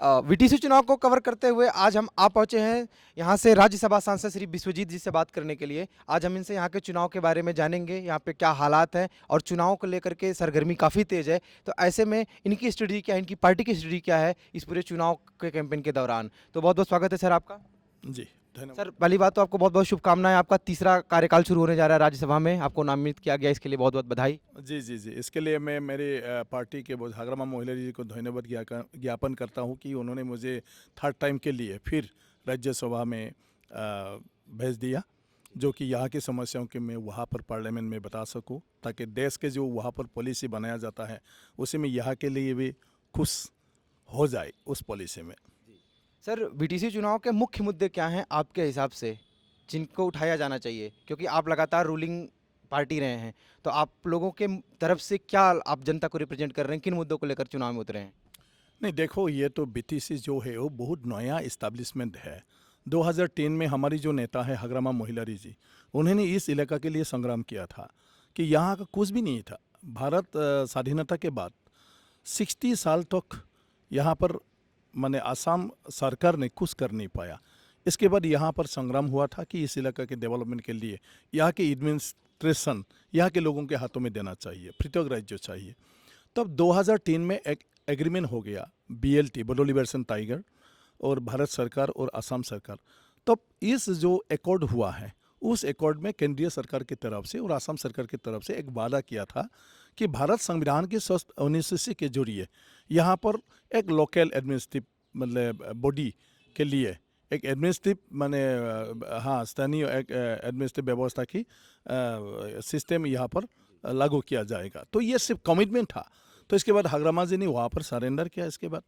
VTC चुनाव को cover करते हुए आज हम आ पहुंचे हैं यहाँ से राज्यसभा सांसद श्री विश्वजीत जी से बात करने के लिए। आज हम इनसे यहाँ के चुनाव के बारे में जानेंगे, यहाँ पे क्या हालात हैं और चुनाव को लेकर के सरगर्मी काफ़ी तेज़ है। तो ऐसे में इनकी स्टडी क्या है, इनकी पार्टी की स्टडी क्या है इस पूरे चुनाव के कैंपेन के दौरान। तो बहुत बहुत स्वागत है सर आपका। जी धन्यवाद। सर पहली बात तो आपको बहुत बहुत शुभकामनाएं, आपका तीसरा कार्यकाल शुरू होने जा रहा है राज्यसभा में, आपको नामित किया गया, इसके लिए बहुत बहुत बधाई। जी जी जी इसके लिए मैं मेरे पार्टी के हाग्रमा मोहिलारी जी को धन्यवाद ज्ञापन करता हूँ कि उन्होंने मुझे थर्ड टाइम के लिए फिर राज्यसभा में भेज दिया, जो कि यहाँ की समस्याओं के मैं वहाँ पर पार्लियामेंट में बता सकूँ, ताकि देश के जो वहाँ पर पॉलिसी बनाया जाता है उसी में यहाँ के लिए भी खुश हो जाए उस पॉलिसी में। सर वीटीसी चुनाव के मुख्य मुद्दे क्या हैं आपके हिसाब से जिनको उठाया जाना चाहिए, क्योंकि आप लगातार रूलिंग पार्टी रहे हैं, तो आप लोगों के तरफ से क्या आप जनता को रिप्रेजेंट कर रहे हैं, किन मुद्दों को लेकर चुनाव में उतरे हैं? नहीं देखो, ये तो बीटीसी जो है वो बहुत नया इस्टेब्लिशमेंट है। 2003 में हमारी जो नेता है हाग्रमा मोहिलारी जी, उन्होंने इस इलाका के लिए संग्राम किया था कि यहाँ का कुछ भी नहीं था। भारत स्वाधीनता के बाद 60 साल तक यहाँ पर माने आसाम सरकार ने कुछ कर नहीं पाया। इसके बाद यहाँ पर संग्राम हुआ था कि इस इलाका के डेवलपमेंट के लिए यहाँ के एडमिनिस्ट्रेशन यहाँ के लोगों के हाथों में देना चाहिए, पृथक राज्य चाहिए। तब 2003 में एक एग्रीमेंट हो गया BLT, बोडो लिबरेशन टाइगर, और भारत सरकार और असम सरकार। तब इस जो एकॉर्ड हुआ है उस एकॉर्ड में केंद्रीय सरकार की तरफ से और असम सरकार की तरफ से एक वादा किया था कि भारत संविधान के 1980 के जरिए यहाँ पर एक लोकल एडमिनिस्ट्रेटिव मतलब बॉडी के लिए एक एडमिनिस्ट्रेटिव माने हाँ स्थानीय एक एडमिनिस्ट्रेटिव व्यवस्था की सिस्टम यहाँ पर लागू किया जाएगा। तो ये सिर्फ कमिटमेंट था। तो इसके बाद हाग्रमा जी ने वहाँ पर सरेंडर किया। इसके बाद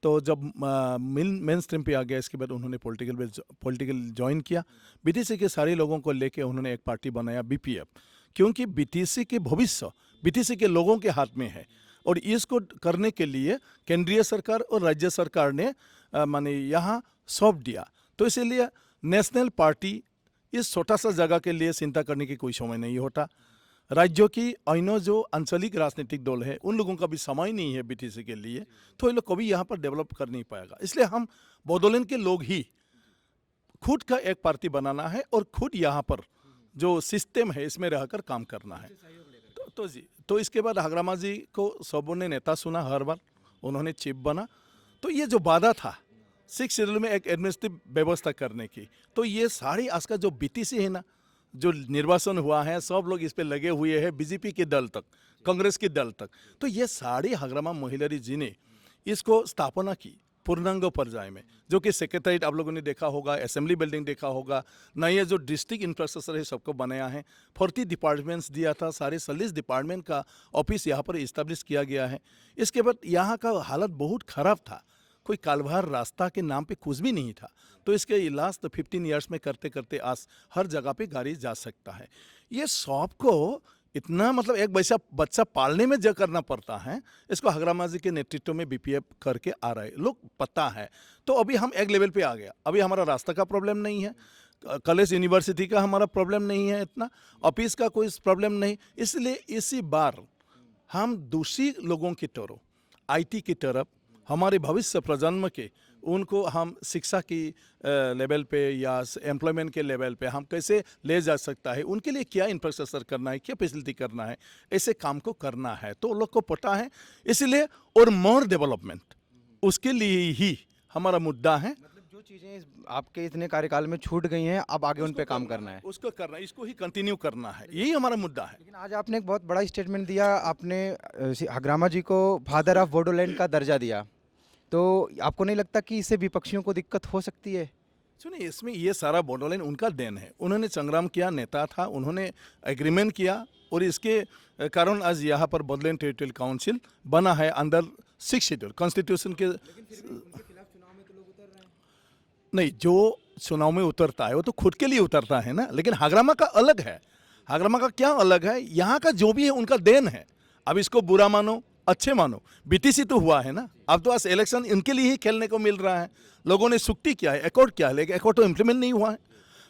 तो जब मेन स्ट्रीम पे आ गया, इसके बाद उन्होंने पॉलिटिकल ज्वाइन किया। बीटीसी के सारे लोगों को लेके उन्होंने एक पार्टी बनाया BPF, क्योंकि बीटीसी के भविष्य बीटीसी के लोगों के हाथ में है। और इसको करने के लिए केंद्रीय सरकार और राज्य सरकार ने माने यहाँ सौंप दिया। तो इसीलिए नेशनल पार्टी इस छोटा सा जगह के लिए चिंता करने की कोई समय नहीं होता। राज्यों की अन्य जो आंचलिक राजनीतिक दल है उन लोगों का भी समय नहीं है बीटीसी के लिए, तो ये लोग कभी यहाँ पर डेवलप कर नहीं पाएगा। इसलिए हम बोडोलैंड के लोग ही खुद का एक पार्टी बनाना है और खुद यहाँ पर जो सिस्टम है इसमें रहकर काम करना है। तो इसके बाद हाग्रमा जी को सबों ने नेता सुना, हर बार उन्होंने चीफ बना। तो ये जो वादा था 6 शेड्यूल में एक एडमिनिस्ट्रेटिव व्यवस्था करने की, तो ये सारी आज का जो बीटीसी है ना, जो निर्वाचन हुआ है सब लोग इस पे लगे हुए हैं, बीजेपी के दल तक, कांग्रेस के दल तक। तो ये सारी हाग्रमा मोहिलारी जी ने इसको स्थापना की पूर्णांग पर्याय में, जो कि सेक्रेटरीट आप लोगों ने देखा होगा, असेंबली बिल्डिंग देखा होगा, नया जो डिस्ट्रिक्ट इंफ्रास्ट्रक्चर है सबको बनाया है। 40 डिपार्टमेंट्स दिया था, सारे 40 डिपार्टमेंट का ऑफिस यहाँ पर इस्टेब्लिश किया गया है। इसके बाद यहाँ का हालत बहुत ख़राब था, कोई कालभार रास्ता के नाम पे कुछ भी नहीं था। तो इसके लास्ट 15 ईयर्स में करते करते आज हर जगह पे गाड़ी जा सकता है। ये सबको इतना मतलब एक वैसा बच्चा पालने में जो करना पड़ता है, इसको हाग्रमा जी के नेतृत्व में BPF करके आ रहा है, लोग पता है। तो अभी हम एक लेवल पे आ गया। अभी हमारा रास्ता का प्रॉब्लम नहीं है, कॉलेज यूनिवर्सिटी का हमारा प्रॉब्लम नहीं है, इतना ऑफिस का कोई प्रॉब्लम नहीं। इसलिए इसी बार हम दूसरी लोगों की तरफ IT की तरफ हमारे भविष्य प्रजन्म के उनको हम शिक्षा की लेवल पे या एम्प्लॉयमेंट के लेवल पे हम कैसे ले जा सकता है, उनके लिए क्या इंफ्रास्ट्रक्चर करना है, क्या फैसिलिटी करना है, ऐसे काम को करना है। तो लोग को पता है, इसलिए और मोर डेवलपमेंट उसके लिए ही हमारा मुद्दा है। मतलब जो चीज़ें आपके इतने कार्यकाल में छूट गई हैं अब आगे उन पे काम करना है, उसको करना है, इसको ही कंटिन्यू करना है, यही हमारा मुद्दा है। लेकिन आज आपने एक बहुत बड़ा स्टेटमेंट दिया, आपने हाग्रमा जी को फादर ऑफ बोडोलैंड का दर्जा दिया। तो आपको नहीं लगता कि इससे विपक्षियों को दिक्कत हो सकती है? सुनिए, इसमें ये सारा बोडोलैंड उनका देन है। उन्होंने संग्राम किया, नेता था, उन्होंने एग्रीमेंट किया और इसके कारण आज यहाँ पर बोडोलैंड टेरिटोरियल काउंसिल बना है अंडर 6 शेड्यूल कॉन्स्टिट्यूशन के। नहीं, जो चुनाव में उतरता है वो तो खुद के लिए उतरता है ना, लेकिन हाग्रमा का अलग है। हाग्रमा का क्या अलग है, यहाँ का जो भी है उनका देन है। अब इसको बुरा मानो अच्छे मानो, बीटीसी तो हुआ है ना। अब तो आज इलेक्शन इनके लिए ही खेलने को मिल रहा है। लोगों ने सुक्ति किया है, एकॉर्ड किया है, लेकिन एकॉर्ड तो इम्प्लीमेंट नहीं हुआ है।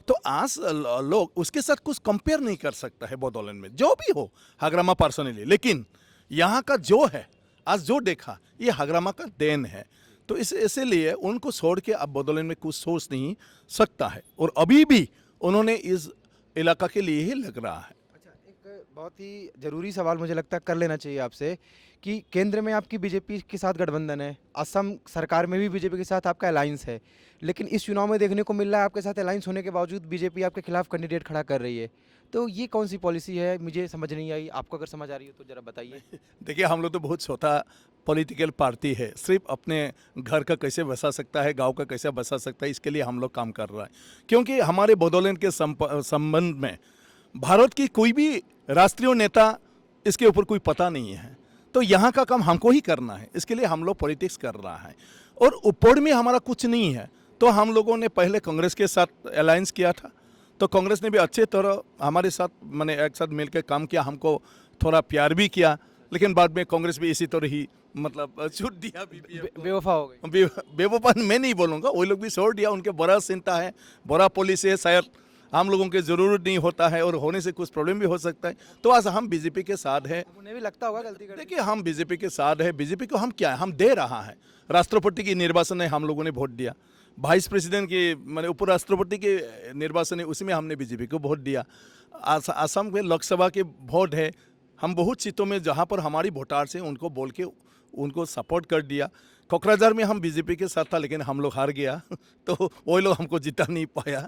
तो आज लोग उसके साथ कुछ कंपेयर नहीं कर सकता है बोडोलैंड में, जो भी हो हाग्रमा पर्सनली। लेकिन यहाँ का जो है आज जो देखा ये हाग्रमा का देन है। तो इसीलिए उनको छोड़ के अब बोडोलैंड में कुछ सोच नहीं सकता है, और अभी भी उन्होंने इस इलाका के लिए ही लग रहा है। अच्छा, एक बहुत ही ज़रूरी सवाल मुझे लगता है कर लेना चाहिए आपसे कि केंद्र में आपकी बीजेपी के साथ गठबंधन है, असम सरकार में भी बीजेपी के साथ आपका अलायंस है, लेकिन इस चुनाव में देखने को मिल रहा है आपके साथ अलायंस होने के बावजूद बीजेपी आपके खिलाफ कैंडिडेट खड़ा कर रही है। तो ये कौन सी पॉलिसी है, मुझे समझ नहीं आई। आपको अगर समझ आ रही हो तो ज़रा बताइए। देखिए, हम लोग तो बहुत छोटा पॉलिटिकल पार्टी है, सिर्फ अपने घर का कैसे बसा सकता है, गांव का कैसे बसा सकता है, इसके लिए हम लोग काम कर रहा है। क्योंकि हमारे बोडोलैंड के संबंध में भारत की कोई भी राष्ट्रीय नेता इसके ऊपर कोई पता नहीं है, तो यहाँ का काम हमको ही करना है, इसके लिए हम लोग पॉलिटिक्स कर रहा है। और ऊपर में हमारा कुछ नहीं है, तो हम लोगों ने पहले कांग्रेस के साथ अलायंस किया था, तो कांग्रेस ने भी अच्छे तरह हमारे साथ मैंने एक साथ मिलकर काम किया, हमको थोड़ा प्यार भी किया, लेकिन बाद में कांग्रेस भी इसी तरह ही मतलब छूट दिया। बेवफा हो गई। बेवफा मैं नहीं बोलूँगा, वो लोग भी छोड़ दिया, उनके बड़ा चिंता है, बड़ा पॉलिसी है, शायद हम लोगों की ज़रूरत नहीं होता है और होने से कुछ प्रॉब्लम भी हो सकता है। तो आज हम बीजेपी के साथ है। उन्हें भी लगता होगा गलती कर। देखिए, हम बीजेपी के साथ है, बीजेपी को हम क्या है, हम दे रहा है। राष्ट्रपति की निर्वाचन में हम लोगों ने वोट दिया, वाइस प्रेसिडेंट की मैंने उपराष्ट्रपति के निर्वाचन है, उसमें हमने बीजेपी को वोट दिया। असम के लोकसभा के वोट है, हम बहुत सीटों में जहाँ पर हमारी वोटार से उनको बोल के उनको सपोर्ट कर दिया। कोकराझार में हम बीजेपी के साथ था, लेकिन हम लोग हार गया तो वही लोग हमको जिता नहीं पाया,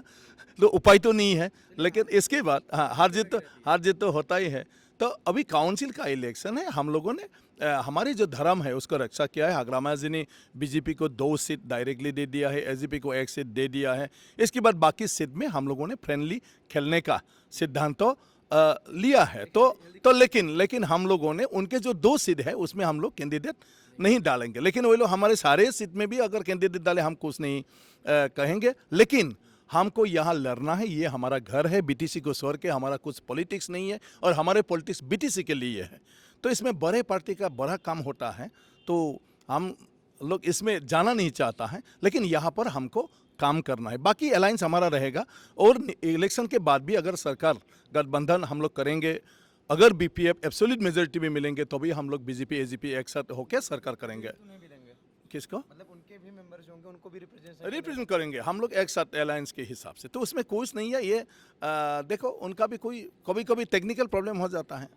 तो उपाय तो नहीं है। लेकिन इसके बाद हाँ, हार जीत तो होता ही है। तो अभी काउंसिल का इलेक्शन है, हम लोगों ने हमारी जो धर्म है उसको रक्षा किया है। हग्रामा जी ने बीजेपी को 2 सीट डायरेक्टली दे दिया है, एसजीपी को 1 सीट दे दिया है। इसके बाद बाकी सीट में हम लोगों ने फ्रेंडली खेलने का सिद्धांत तो लिया है। तो लेकिन हम लोगों ने उनके जो 2 सीट है उसमें हम लोग कैंडिडेट नहीं डालेंगे, लेकिन वो लोग हमारे सारे सीट में भी अगर कैंडिडेट डाले हम कुछ नहीं कहेंगे। लेकिन हमको यहाँ लड़ना है, ये हमारा घर है, बीटीसी को छोड़ के हमारा कुछ पॉलिटिक्स नहीं है, और हमारे पॉलिटिक्स बीटीसी के लिए है। तो इसमें बड़े पार्टी का बड़ा काम होता है, तो हम लोग इसमें जाना नहीं चाहता है, लेकिन यहाँ पर हमको काम करना है। बाकी अलायंस हमारा रहेगा, और इलेक्शन के बाद भी अगर सरकार गठबंधन हम लोग करेंगे, अगर बीपीएफ एब्सोल्यूट मेजोरिटी में मिलेंगे तो भी हम लोग बीजेपी एजीपी एक साथ होकर सरकार करेंगे। किसको? मतलब उनके भी मेंबर्स होंगे, उनको भी रिप्रेजेंट करेंगे हम लोग एक साथ अलायंस के हिसाब से। तो उसमें कुछ नहीं है, ये देखो उनका भी कोई कभी कभी टेक्निकल प्रॉब्लम हो जाता है।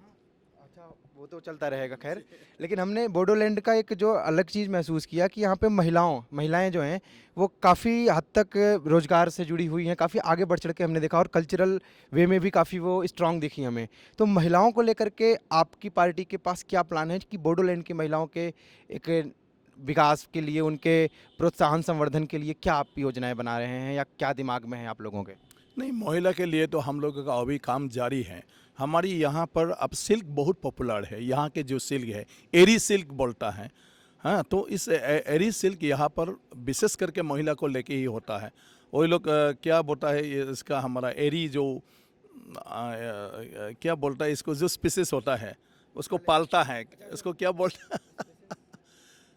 अच्छा, वो तो चलता रहेगा खैर। लेकिन हमने बोडोलैंड का एक जो अलग चीज़ महसूस किया कि यहाँ पे महिलाएं जो हैं वो काफ़ी हद तक रोज़गार से जुड़ी हुई हैं, काफ़ी आगे बढ़ चढ़ के हमने देखा, और कल्चरल वे में भी काफ़ी वो स्ट्रांग दिखी हमें। तो महिलाओं को लेकर के आपकी पार्टी के पास क्या प्लान है कि बोडोलैंड की महिलाओं के एक विकास के लिए, उनके प्रोत्साहन संवर्धन के लिए क्या आप योजनाएं बना रहे हैं, या क्या दिमाग में है आप लोगों के? नहीं, महिला के लिए तो हम लोगों का अभी काम जारी है। हमारी यहाँ पर अब सिल्क बहुत पॉपुलर है, यहाँ के जो सिल्क है एरी सिल्क बोलता है। हाँ, तो इस एरी सिल्क यहाँ पर विशेष करके महिला को लेके ही होता है। वही लोग क्या बोलता है इसका, हमारा एरी जो क्या बोलता है इसको, जो स्पीसीज होता है उसको पालता है, उसको क्या बोलता है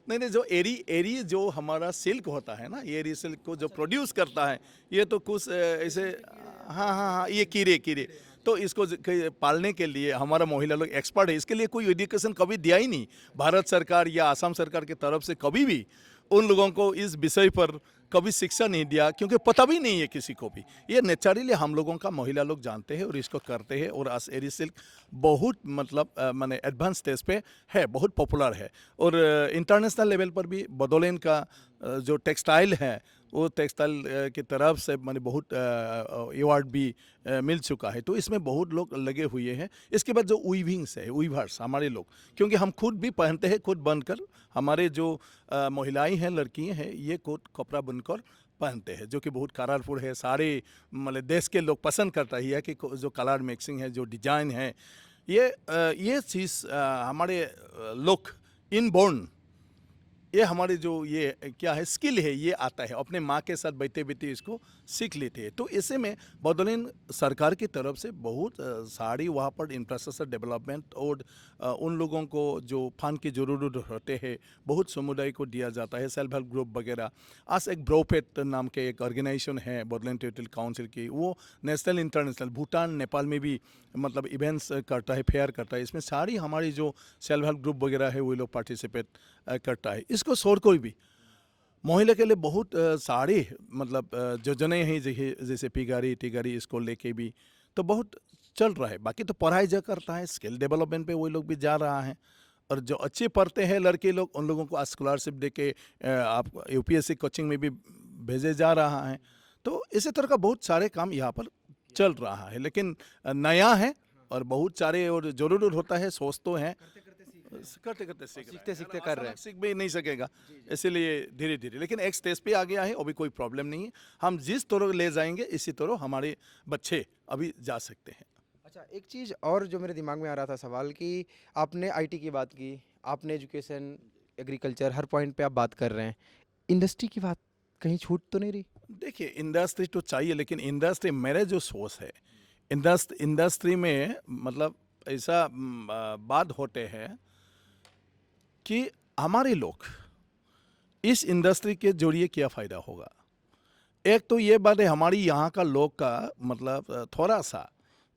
नहीं, जो एरी जो हमारा सिल्क होता है ना, ये एरी सिल्क को जो प्रोड्यूस करता है, ये तो कुछ ऐसे हाँ, ये कीड़े तो इसको पालने के लिए हमारा महिला लोग एक्सपर्ट है। इसके लिए कोई एजुकेशन कभी दिया ही नहीं, भारत सरकार या असम सरकार की तरफ से कभी भी उन लोगों को इस विषय पर कभी शिक्षा नहीं दिया, क्योंकि पता भी नहीं है किसी को भी। ये नेचुरली हम लोगों का महिला लोग जानते हैं और इसको करते हैं। और आज एरी सिल्क बहुत मतलब माने एडवांस स्टेज पे है, बहुत पॉपुलर है, और इंटरनेशनल लेवल पर भी बोडोलैंड का जो टेक्सटाइल है वो टेक्सटाइल की तरफ से मैंने बहुत अवार्ड भी मिल चुका है। तो इसमें बहुत लोग लगे हुए हैं। इसके बाद जो वीविंग्स है, वीवर्स हमारे लोग, क्योंकि हम खुद भी पहनते हैं, खुद बनकर हमारे जो महिलाएं हैं, लड़कियां हैं, ये कोट कपड़ा बुनकर पहनते हैं, जो कि बहुत कलरफुल है। सारे मतलब देश के लोग पसंद करता ही है कि जो कलर मिक्सिंग है, जो डिजाइन है, ये चीज़ हमारे लोग इनबोर्न, ये हमारे जो ये क्या है स्किल है, ये आता है, अपने माँ के साथ बैठते बैठते इसको सीख लेते हैं। तो ऐसे में बोडोलैंड सरकार की तरफ से बहुत सारी वहाँ पर इंफ्रास्ट्रक्चर डेवलपमेंट और उन लोगों को जो फंड की ज़रूरत होते हैं बहुत समुदाय को दिया जाता है, सेल्फ हेल्प ग्रुप वगैरह। आज एक ब्रोफेट नाम के एक ऑर्गेनाइजेशन है बोडोलैंड टेरिटोरियल काउंसिल की, वो नेशनल इंटरनेशनल भूटान नेपाल में भी मतलब इवेंट्स करता है, फेयर करता है। इसमें सारी हमारी जो सेल्फ हेल्प ग्रुप वगैरह है वो लोग पार्टिसिपेट करता है। इसको छोड़ कोई भी महिला के लिए बहुत सारे मतलब योजनाएं हैं, जैसे पिगारी टिगारी, इसको लेके भी तो बहुत चल रहा है। बाकी तो पढ़ाई जो करता है स्किल डेवलपमेंट पे वही लोग भी जा रहा है, और जो अच्छे पढ़ते हैं लड़के लोग उन लोगों को स्कॉलरशिप दे के आप यूपीएससी कोचिंग में भी भेजे जा रहा है। तो इसी तरह का बहुत सारे काम यहाँ पर चल रहा है, लेकिन नया है और बहुत सारे और जरूर होता है, सोच तो है, करते करते सीखते सीखते कर रहे हैं। सीख भी नहीं सकेगा, इसीलिए धीरे धीरे, लेकिन एक स्टेज पे आ गया है, अभी कोई प्रॉब्लम नहीं है। हम जिस तरह ले जाएंगे इसी तरह हमारे बच्चे अभी जा सकते हैं। अच्छा, एक चीज़ और जो मेरे दिमाग में आ रहा था सवाल कि आपने आईटी की बात की, आपने एजुकेशन, एग्रीकल्चर, हर पॉइंट पे आप बात कर रहे हैं। इंडस्ट्री की बात कहीं छूट तो नहीं रही? देखिए, इंडस्ट्री तो चाहिए, लेकिन इंडस्ट्री मेरे जो सोच है, इंडस्ट्री में मतलब ऐसा बात होते हैं कि हमारे लोग इस इंडस्ट्री के जरिए क्या फ़ायदा होगा। एक तो ये बात है, हमारी यहाँ का लोग का मतलब थोड़ा सा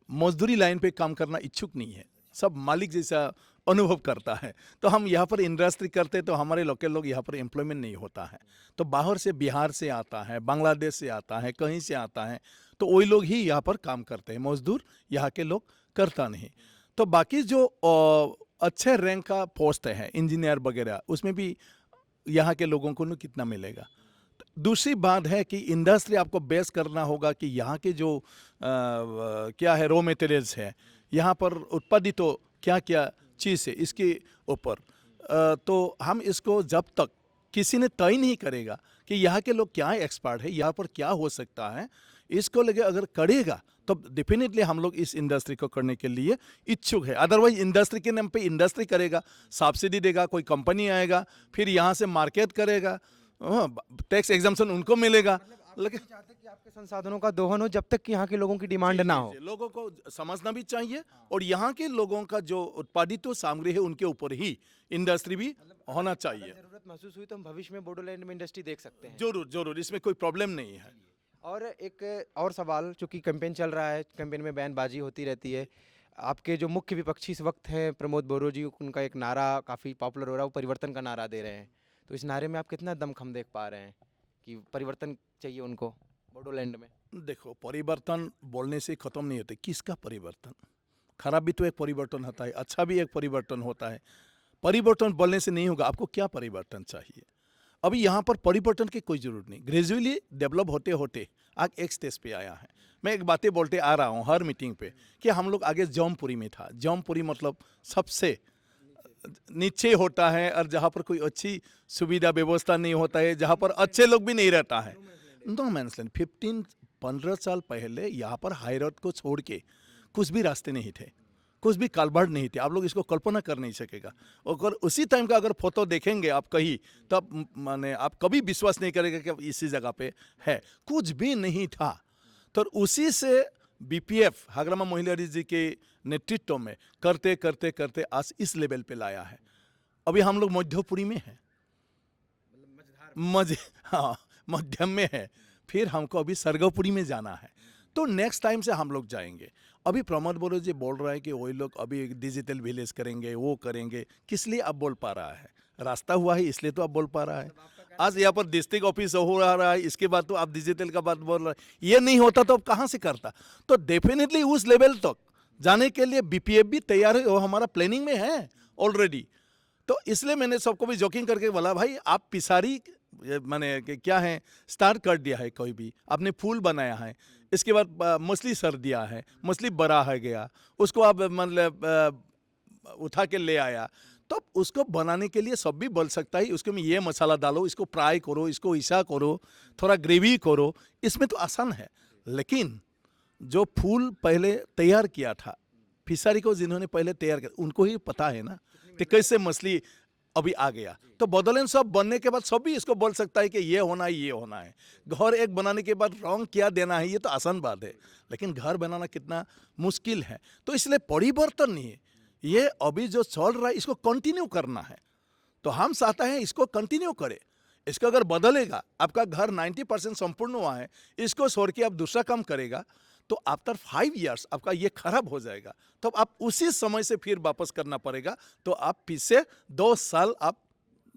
मजदूरी लाइन पे काम करना इच्छुक नहीं है, सब मालिक जैसा अनुभव करता है। तो हम यहाँ पर इंडस्ट्री करते तो हमारे लोकल लोग यहाँ पर एम्प्लॉयमेंट नहीं होता है, तो बाहर से, बिहार से आता है, बांग्लादेश से आता है, कहीं से आता है, तो वही लोग ही यहाँ पर काम करते हैं, मजदूर यहाँ के लोग करता नहीं। तो बाकी जो अच्छे रैंक का पोस्ट है इंजीनियर वगैरह, उसमें भी यहाँ के लोगों को कितना मिलेगा। दूसरी बात है कि इंडस्ट्री आपको बेस करना होगा कि यहाँ के जो क्या है रॉ मटेरियल्स है, यहाँ पर उत्पादित तो क्या क्या चीज़ है, इसके ऊपर तो हम इसको जब तक किसी ने तय नहीं करेगा कि यहाँ के लोग क्या एक्सपर्ट है, यहाँ पर क्या हो सकता है, इसको लेके अगर करेगा तो डेफिनेटली हम लोग इस इंडस्ट्री को करने के लिए इच्छुक है। अदरवाइज इंडस्ट्री के नाम पे इंडस्ट्री करेगा, सब्सिडी देगा, कोई कंपनी आएगा, फिर यहाँ से मार्केट करेगा, टैक्स एग्जम्पशन उनको मिलेगा, लेकिन चाहते कि आपके संसाधनों का दोहन हो जब तक कि यहाँ के लोगों की डिमांड ना हो। लोगों को समझना भी चाहिए, और यहाँ के लोगों का जो उत्पादित सामग्री है उनके ऊपर ही इंडस्ट्री भी होना चाहिए। जरूरत महसूस हुई तो हम भविष्य में बोडोलैंड में इंडस्ट्री देख सकते हैं। जरूर जरूर, इसमें कोई प्रॉब्लम नहीं है। और एक और सवाल, चूंकि कैंपेन चल रहा है, कैंपेन में बयानबाजी होती रहती है, आपके जो मुख्य विपक्षी इस वक्त हैं प्रमोद बोरो जी, उनका एक नारा काफ़ी पॉपुलर हो रहा है, वो परिवर्तन का नारा दे रहे हैं। तो इस नारे में आप कितना दमखम देख पा रहे हैं कि परिवर्तन चाहिए उनको बोडोलैंड में? देखो, परिवर्तन बोलने से खत्म नहीं होते। किसका परिवर्तन? खराब भी तो एक परिवर्तन होता है, अच्छा भी एक परिवर्तन होता है। परिवर्तन बोलने से नहीं होगा। आपको क्या परिवर्तन चाहिए? अभी यहाँ पर परिवर्तन की कोई जरूरत नहीं, ग्रेजुअली डेवलप होते होते आज एक स्टेज पे आया है। मैं एक बातें बोलते आ रहा हूँ हर मीटिंग पे कि हम लोग आगे जौनपुरी में था। जौनपुरी मतलब सबसे नीचे होता है, और जहाँ पर कोई अच्छी सुविधा व्यवस्था नहीं होता है, जहाँ पर अच्छे लोग भी नहीं रहता है, नो मैंस लैंड। 15 साल पहले यहाँ पर हाई रोड को छोड़ के कुछ भी रास्ते नहीं थे, कुछ भी कालबाड़ नहीं थे। आप लोग इसको कल्पना कर नहीं सकेगा। और उसी टाइम का अगर फोटो देखेंगे आप कहीं, तब माने आप कभी विश्वास नहीं करेंगे कि इसी जगह पे है, कुछ भी नहीं था। तो उसी से बीपीएफ हाग्रामा मोहिलारी जी के नेतृत्व में करते करते करते आज इस लेवल पे लाया है। अभी हम लोग मध्यपुरी में हैं, हाँ मध्यम में है, फिर हमको अभी सरगोपुरी में जाना है। तो नेक्स्ट टाइम से हम लोग जाएंगे। अभी प्रमोद बोरो जी बोल रहा है कि वही लोग अभी एक डिजिटल विलेज करेंगे, वो करेंगे। किस लिए अब बोल पा रहा है? रास्ता हुआ है इसलिए तो अब बोल पा रहा है। आज यहाँ पर डिस्ट्रिक्ट ऑफिस हो रहा है, इसके बाद तो आप डिजिटल का बात बोल रहा है। ये नहीं होता तो अब कहाँ से करता? तो डेफिनेटली उस लेवल तक जाने के लिए बीपीएफ भी तैयार है, वो हमारा प्लानिंग में है ऑलरेडी। तो इसलिए मैंने सबको भी जोकिंग करके बोला, भाई आप पिसारी माने क्या है स्टार्ट कर दिया है, कोई भी आपने फूल बनाया है, इसके बाद मछली सर दिया है, मछली बड़ा है गया, उसको आप मतलब उठा के ले आया, तो उसको बनाने के लिए सब भी बोल सकता है उसके में ये मसाला डालो, इसको फ्राई करो, इसको ऐसा करो, थोड़ा ग्रेवी करो, इसमें तो आसान है। लेकिन जो फूल पहले तैयार किया था, फिशरी को जिन्होंने पहले तैयार किया, उनको ही पता है ना कि कैसे मछली अभी आ गया। तो बोडोलैंड सब बनने के बाद सब भी इसको बोल सकता है कि ये होना है, ये होना है। घर एक बनाने के बाद रंग क्या देना है, ये तो आसान बात है, लेकिन घर बनाना कितना मुश्किल है। तो इसलिए परिवर्तन नहीं है, ये अभी जो चल रहा है इसको कंटिन्यू करना है। तो हम चाहते हैं इसको कंटिन्यू करें। इसको अगर बदलेगा, आपका घर 90% संपूर्ण हुआ है, इसको छोड़ के आप दूसरा काम करेगा, तो आफ्टर 5 इयर्स आपका ये खराब हो जाएगा। तो आप उसी समय से फिर वापस करना पड़ेगा, तो आप पीछे 2 साल आप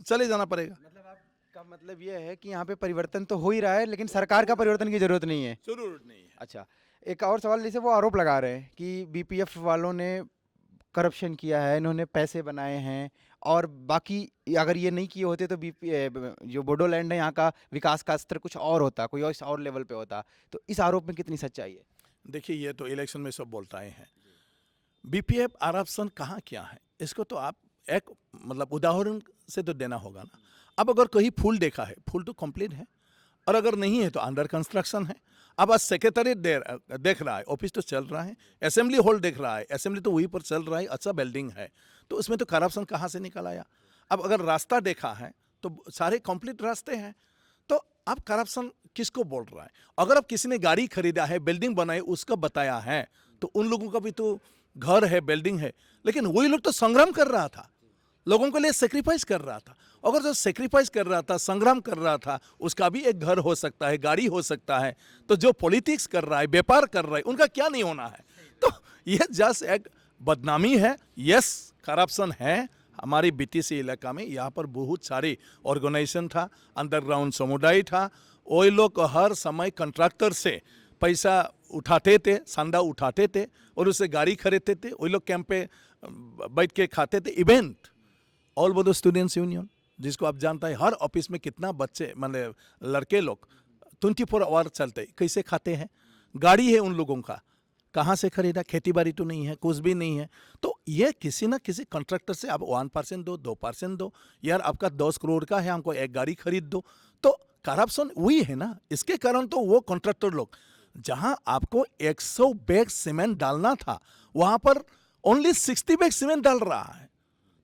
चले जाना पड़ेगा। मतलब आप इसका मतलब ये है कि यहाँ पे परिवर्तन तो हो ही रहा है, लेकिन सरकार का परिवर्तन की जरूरत नहीं है। जरूरत नहीं है। अच्छा, एक और सवाल, जैसे वो आरोप लगा रहे हैं कि बीपीएफ वालों ने करप्शन किया है, इन्होंने पैसे बनाए हैं, और बाकी अगर ये नहीं किए होते तो जो बोडोलैंड है यहाँ का विकास का स्तर कुछ और होता, कोई और लेवल पे होता। तो इस आरोप में कितनी सच्चाई है? देखिए, ये तो इलेक्शन में सब बोलता हैं। बीपीएफ आरक्षण कहाँ क्या है, इसको तो आप एक मतलब उदाहरण से तो देना होगा ना। अब अगर कहीं फूल देखा है, फूल तो कंप्लीट है, और अगर नहीं है तो अंडर कंस्ट्रक्शन है। अब आज सेक्रेटरीट देख रहा है, ऑफिस तो चल रहा है, असेंबली हॉल देख रहा है, असेंबली तो वहीं पर चल रहा है, अच्छा बिल्डिंग है, तो उसमें तो करप्शन कहाँ से निकल आया। अब अगर रास्ता देखा है तो सारे कंप्लीट रास्ते हैं, तो अब करप्शन किसको बोल रहा है? अगर अब किसी ने गाड़ी खरीदा है, बिल्डिंग बनाई, उसका बताया है, तो उन लोगों का भी तो घर है, बिल्डिंग है, लेकिन वही लोग तो संग्राम कर रहा था, लोगों के लिए सेक्रीफाइस कर रहा था। अगर जो सेक्रीफाइस कर रहा था, संग्राम कर रहा था, उसका भी एक घर हो सकता है, गाड़ी हो सकता है। तो जो पॉलिटिक्स कर रहा है, व्यापार कर रहा है, उनका क्या नहीं होना है? तो यह जस्ट एक बदनामी है। यस, करप्शन है हमारी बीटीसी इलाका में। यहाँ पर बहुत सारे ऑर्गेनाइजेशन था, अंडरग्राउंड समुदाय था, वो लोग हर समय कॉन्ट्रैक्टर से पैसा उठाते थे, संदा उठाते थे और उससे गाड़ी खरीदते थे। वही लोग कैंप पे बैठ के खाते थे। Event all Baroda students union, जिसको आप जानता है, हर ऑफिस में कितना बच्चे मतलब लड़के लोग 24 आवर चलते, कैसे खाते हैं? गाड़ी है उन लोगों का, कहाँ से खरीदा? खेती बाड़ी तो नहीं है, कुछ भी नहीं है। तो ये किसी ना किसी कॉन्ट्रैक्टर से आप 1% दो, 2% दो, यार आपका 10 करोड़ का है, हमको एक गाड़ी खरीद दो। तो करप्शन वही है ना। इसके कारण तो वो कॉन्ट्रैक्टर लोग, जहां आपको 100 बैग सीमेंट डालना था, वहां पर ओनली 60 बैग सीमेंट डाल रहा है।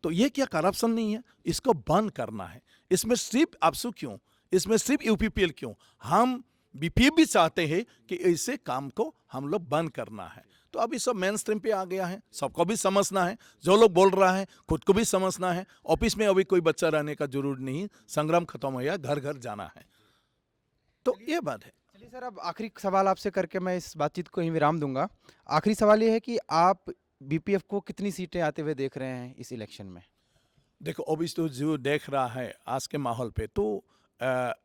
तो ये क्या करप्शन नहीं है? इसको बंद करना है। इसमें सिर्फ आपसू क्यों, इसमें सिर्फ यूपीपीएल क्यों? हम बीपीएफ भी चाहते हैं कि ऐसे काम को हम लोग बंद करना है। तो अभी सब मेन स्ट्रीम पे आ गया है, सबको भी समझना है, जो लोग बोल रहा है खुद को भी समझना है। ऑफिस में अभी कोई बच्चा रहने का जरूर नहीं, संग्राम खत्म हो गया, घर घर जाना है। तो ये बात है। चलिए सर, अब आखिरी सवाल आपसे करके मैं इस बातचीत को ही विराम दूंगा। आखिरी सवाल ये है कि आप बीपीएफ को कितनी सीटें आते हुए देख रहे हैं इस इलेक्शन में? देखो, अभी तो जो देख रहा है आज के माहौल पे, तो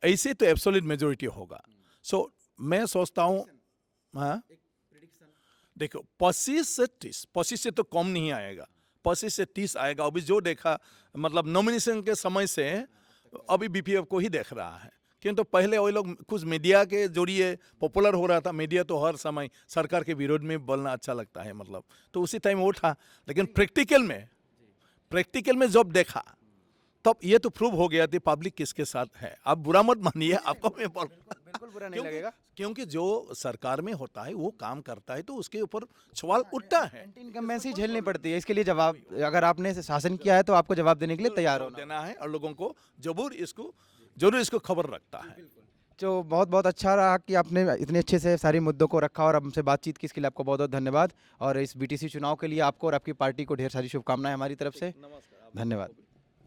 ऐसे तो एब्सोल्यूट मेजोरिटी होगा। सो मैं सोचता हूँ, हाँ देखो, 25 से तो कम नहीं आएगा, 25 से 30 आएगा। अभी जो देखा, मतलब नॉमिनेशन के समय से अभी बीपीएफ को ही देख रहा है। क्योंकि तो पहले वही लोग कुछ मीडिया के जरिए पॉपुलर हो रहा था, मीडिया तो हर समय सरकार के विरोध में बोलना अच्छा लगता है, मतलब तो उसी टाइम वो था। लेकिन प्रैक्टिकल में जब देखा, तब ये तो प्रूव हो गया कि पब्लिक किसके साथ है। आप बुरा मत मानिए, आपको मैं बोल, बिल्कुल बुरा नहीं लगेगा, क्योंकि जो सरकार में होता है वो काम करता है, तो उसके ऊपर सवाल उठता है। एंटी इनकम्बेंसी झेलनी पड़ती है, इसके लिए जवाब, अगर आपने शासन किया है तो आपको जवाब देने के लिए तैयार होना देना है, और लोगों को जरूर इसको खबर रखता है। तो बहुत बहुत अच्छा रहा कि आपने इतने अच्छे से सारे मुद्दों को रखा और हमसे बातचीत की, इसके लिए आपको बहुत बहुत धन्यवाद। और इस बीटीसी चुनाव के लिए आपको और आपकी पार्टी को ढेर सारी शुभकामनाएं हमारी तरफ से। धन्यवाद।